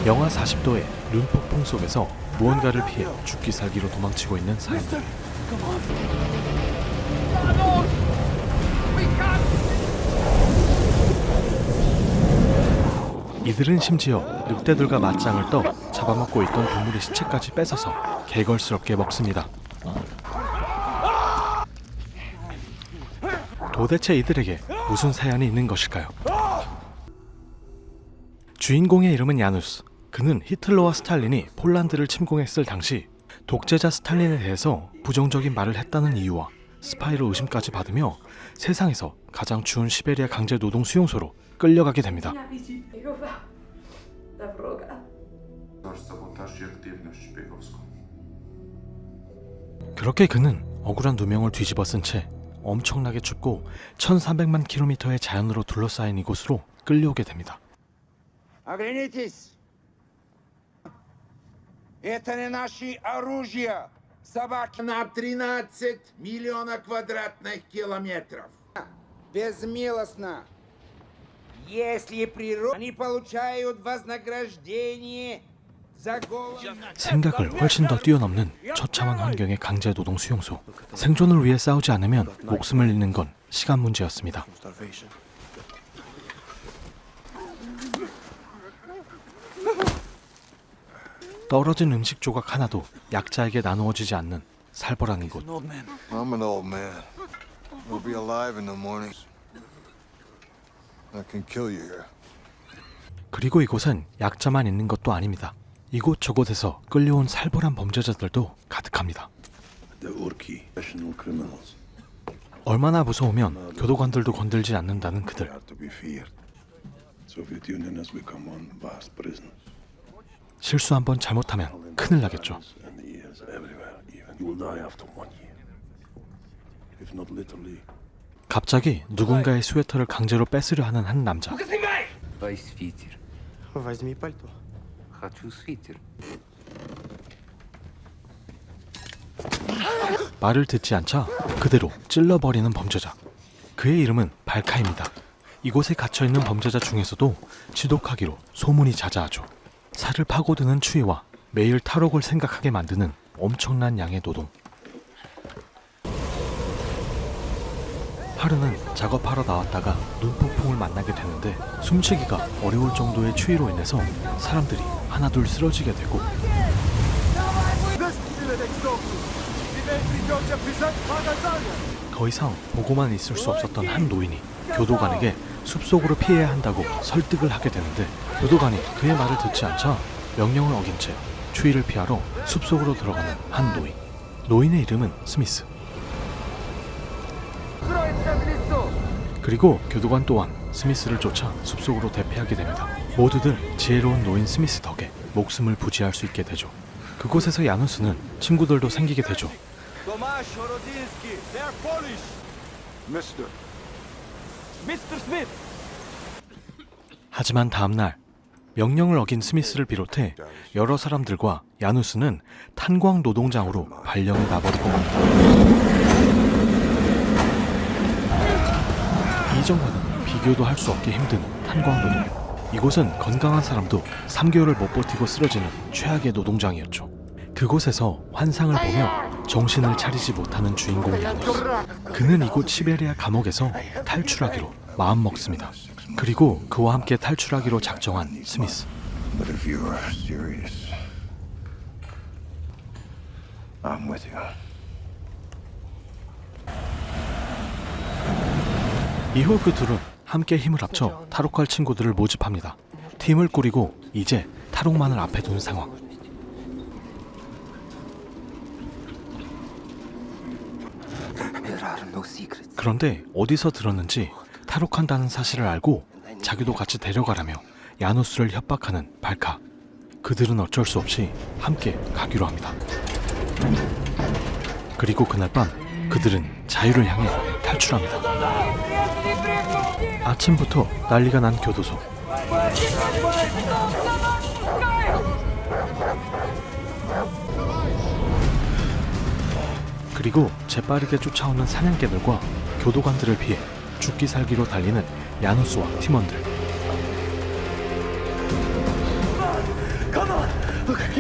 영하 40도의 눈폭풍 속에서 무언가를 피해 죽기 살기로 도망치고 있는 사람들. 이들은 심지어 늑대들과 맞짱을 떠 잡아먹고 있던 동물의 시체까지 뺏어서 개걸스럽게 먹습니다. 도대체 이들에게 무슨 사연이 있는 것일까요? 주인공의 이름은 야누스. 그는 히틀러와 스탈린이 폴란드를 침공했을 당시 독재자 스탈린에 대해서 부정적인 말을 했다는 이유와 스파이로 의심까지 받으며 세상에서 가장 추운 시베리아 강제 노동 수용소로 끌려가게 됩니다. 그렇게 그는 억울한 누명을 뒤집어 쓴 채 엄청나게 춥고 1300만 킬로미터의 자연으로 둘러싸인 이곳으로 끌려오게 됩니다. Оглянитесь! Это не наши оружия! Собаки на 13 миллионов квадратных километров. Безмилостно. Если природа, они получают вознаграждение за голод. 생각을 훨씬 더 뛰어넘는 처참한 환경의 강제 노동 수용소. 생존을 위해 싸우지 않으면 목숨을 잃는 건 시간 문제였습니다. 떨어진 음식 조각 하나도 약자에게 나누어지지 않는 살벌한 이곳. I'm an old man. We'll be alive in the morning. I can kill you here. 그리고 이곳은 약자만 있는 것도 아닙니다. 이곳 저곳에서 끌려온 살벌한 범죄자들도 가득합니다. 얼마나 무서우면 교도관들도 건들지 않는다는 그들. 실수 한번 잘못하면 큰일 나겠죠. 갑자기 누군가의 스웨터를 강제로 뺏으려 하는 한 남자. 말을 듣지 않자 그대로 찔러버리는 범죄자. 그의 이름은 발카입니다. 이곳에 갇혀있는 범죄자 중에서도 지독하기로 소문이 자자하죠. 살을 파고드는 추위와 매일 탈옥을 생각하게 만드는 엄청난 양의 노동. 하루는 작업하러 나왔다가 눈폭풍을 만나게 되는데 숨쉬기가 어려울 정도의 추위로 인해서 사람들이 하나둘 쓰러지게 되고 더 이상 보고만 있을 수 없었던 한 노인이 교도관에게 숲속으로 피해야 한다고 설득을 하게 되는데 교도관이 그의 말을 듣지 않자 명령을 어긴 채 추위를 피하러 숲속으로 들어가는 한 노인. 노인의 이름은 스미스. 그리고 교도관 또한 스미스를 쫓아 숲속으로 대피하게 됩니다. 모두들 지혜로운 노인 스미스 덕에 목숨을 부지할 수 있게 되죠. 그곳에서 야누스는 친구들도 생기게 되죠. 하지만 다음날 명령을 어긴 스미스를 비롯해 여러 사람들과 야누스는 탄광 노동장으로 발령을 나버리고 맙니다. 이전과는 비교도 할 수 없게 힘든 탄광 노동. 이곳은 건강한 사람도 3개월을 못 버티고 쓰러지는 최악의 노동장이었죠. 그곳에서 환상을 보며 정신을 차리지 못하는 주인공 야누스. 그는 이곳 시베리아 감옥에서 탈출하기로 마음먹습니다. 그리고 그와 함께 탈출하기로 작정한 스미스. But if you are serious, I'm with you. 이후 그 둘은 함께 힘을 합쳐 탈옥할 친구들을 모집합니다. 팀을 꾸리고 이제 탈옥만을 앞에 둔 상황. 그런데 어디서 들었는지 탈옥한다는 사실을 알고 자기도 같이 데려가라며 야누스를 협박하는 발카. 그들은 어쩔 수 없이 함께 가기로 합니다. 그리고 그날 밤 그들은 자유를 향해 탈출합니다. 아침부터 난리가 난 교도소. 그리고 재빠르게 쫓아오는 사냥개들과 교도관들을 피해 죽기 살기로 달리는 야누스와 팀원들.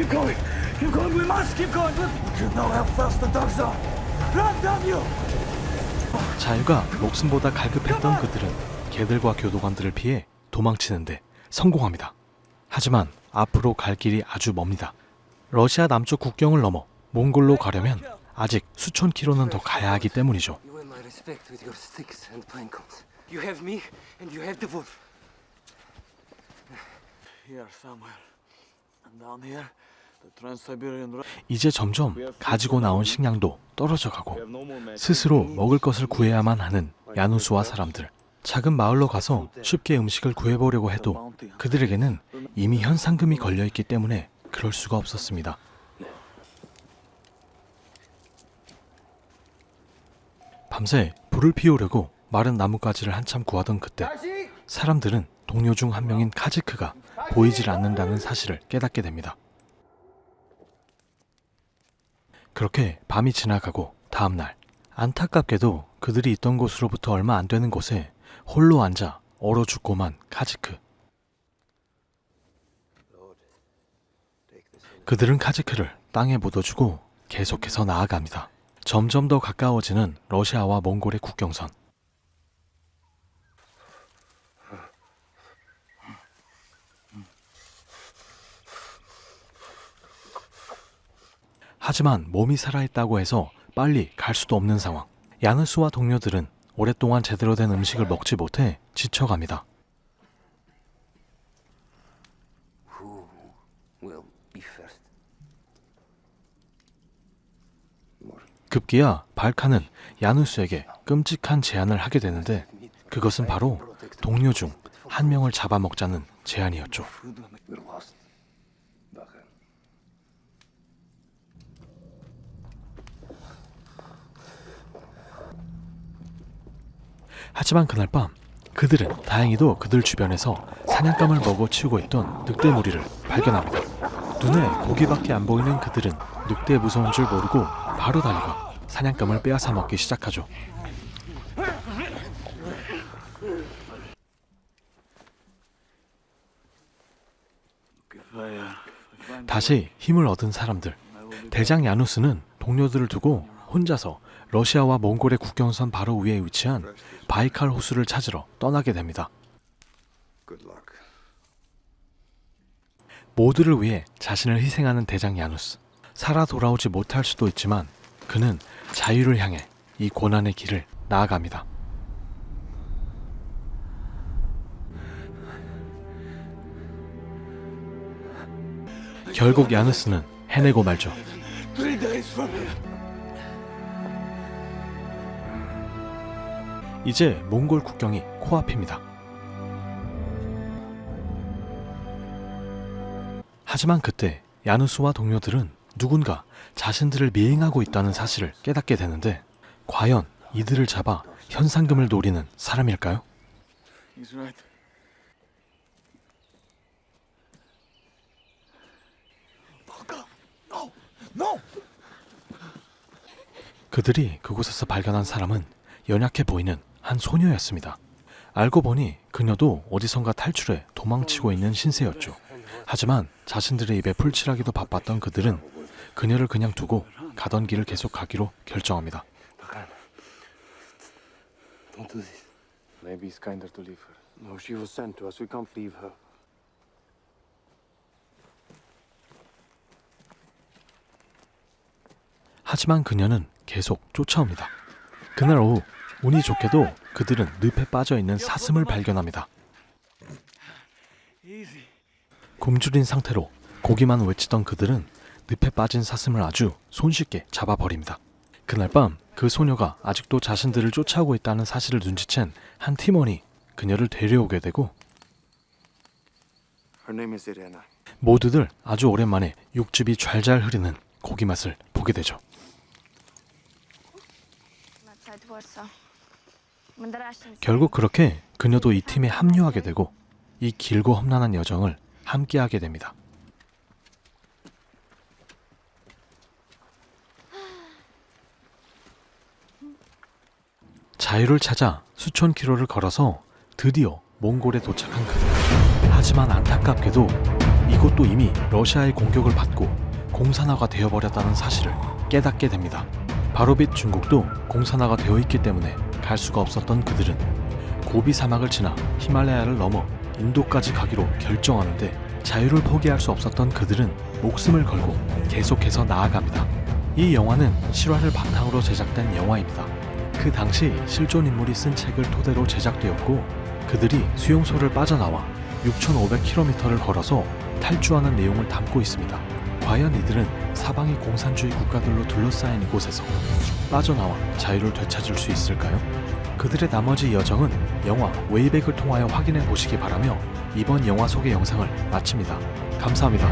Keep going. Keep going. We must keep going. You know how fast the dogs are. Run, damn you! 자유가 목숨보다 갈급했던 그들은 개들과 교도관들을 피해 도망치는데 성공합니다. 하지만 앞으로 갈 길이 아주 멉니다. 러시아 남쪽 국경을 넘어 몽골로 가려면 아직 수천 킬로는 더 가야 하기 때문이죠. You earn my respect with your sticks and pine cones. You have me, and you have the wolf. Here, somewhere. And down here, the Trans-Siberian Road. 이제 점점 가지고 나온 식량도 떨어져 가고 스스로 먹을 것을 구해야만 하는 야누스와 사람들. 작은 마을로 가서 쉽게 음식을 구해보려고 해도 그들에게는 이미 현상금이 걸려있기 때문에 그럴 수가 없었습니다. 밤새 불을 피우려고 마른 나뭇가지를 한참 구하던 그때 사람들은 동료 중 한 명인 카지크가 보이질 않는다는 사실을 깨닫게 됩니다. 그렇게 밤이 지나가고 다음날 안타깝게도 그들이 있던 곳으로부터 얼마 안 되는 곳에 홀로 앉아 얼어 죽고만 카지크. 그들은 카지크를 땅에 묻어주고 계속해서 나아갑니다. 점점 더 가까워지는 러시아와 몽골의 국경선. 하지만 몸이 살아있다고 해서 빨리 갈 수도 없는 상황. 야누스와 동료들은 오랫동안 제대로 된 음식을 먹지 못해 지쳐갑니다. Who will be first? 급기야 발칸은 야누스에게 끔찍한 제안을 하게 되는데 그것은 바로 동료 중 한 명을 잡아먹자는 제안이었죠. We're lost. Bakan. 하지만 그날 밤 그들은 다행히도 그들 주변에서 사냥감을 먹어치우고 있던 늑대 무리를 발견합니다. 눈에 고기밖에 안 보이는 그들은 늑대에 무서운 줄 모르고 바로 달려가 사냥감을 빼앗아 먹기 시작하죠. 다시 힘을 얻은 사람들. 대장 야누스는 동료들을 두고 혼자서 러시아와 몽골의 국경선 바로 위에 위치한 바이칼 호수를 찾으러 떠나게 됩니다. Good luck. 모두를 위해 자신을 희생하는 대장 야누스. 살아 돌아오지 못할 수도 있지만 그는 자유를 향해 이 고난의 길을 나아갑니다. 결국 야누스는 해내고 말죠. 3 days from here. 이제 몽골 국경이 코앞입니다. 하지만 그때 야누스와 동료들은 누군가 자신들을 미행하고 있다는 사실을 깨닫게 되는데 과연 이들을 잡아 현상금을 노리는 사람일까요? He's right. No! No! 그들이 그곳에서 발견한 사람은 연약해 보이는 한 소녀였습니다. 알고 보니 그녀도 어디선가 탈출해 도망치고 있는 신세였죠. 하지만 자신들의 입에 풀칠하기도 바빴던 그들은 그녀를 그냥 두고 가던 길을 계속 가기로 결정합니다. Don't do this. Maybe it's kinder to leave her. No, she was sent to us. We can't leave her. 하지만 그녀는 계속 쫓아옵니다. 그날 오후 운이 좋게도 그들은 늪에 빠져있는 사슴을 발견합니다. Easy. 굶주린 상태로 고기만 외치던 그들은 늪에 빠진 사슴을 아주 손쉽게 잡아버립니다. 그날 밤 그 소녀가 아직도 자신들을 쫓아오고 있다는 사실을 눈치챈 한 팀원이 그녀를 데려오게 되고 Her name is Irena. 모두들 아주 오랜만에 육즙이 좔좔 흐르는 고기 맛을 보게 되죠. 결국 그렇게 그녀도 이 팀에 합류하게 되고 이 길고 험난한 여정을 함께하게 됩니다. 자유를 찾아 수천 킬로를 걸어서 드디어 몽골에 도착한 그들. 하지만 안타깝게도 이곳도 이미 러시아의 공격을 받고 공산화가 되어버렸다는 사실을 깨닫게 됩니다. 바로 빛 중국도 공산화가 되어 있기 때문에 갈 수가 없었던 그들은 고비 사막을 지나 히말라야를 넘어 인도까지 가기로 결정하는데 자유를 포기할 수 없었던 그들은 목숨을 걸고 계속해서 나아갑니다. 이 영화는 실화를 바탕으로 제작된 영화입니다. 그 당시 실존 인물이 쓴 책을 토대로 제작되었고 그들이 수용소를 빠져나와 6,500km를 걸어서 탈주하는 내용을 담고 있습니다. 과연 이들은 사방이 공산주의 국가들로 둘러싸인 이곳에서 빠져나와 자유를 되찾을 수 있을까요? 그들의 나머지 여정은 영화 웨이백을 통하여 확인해 보시기 바라며 이번 영화 소개 영상을 마칩니다. 감사합니다.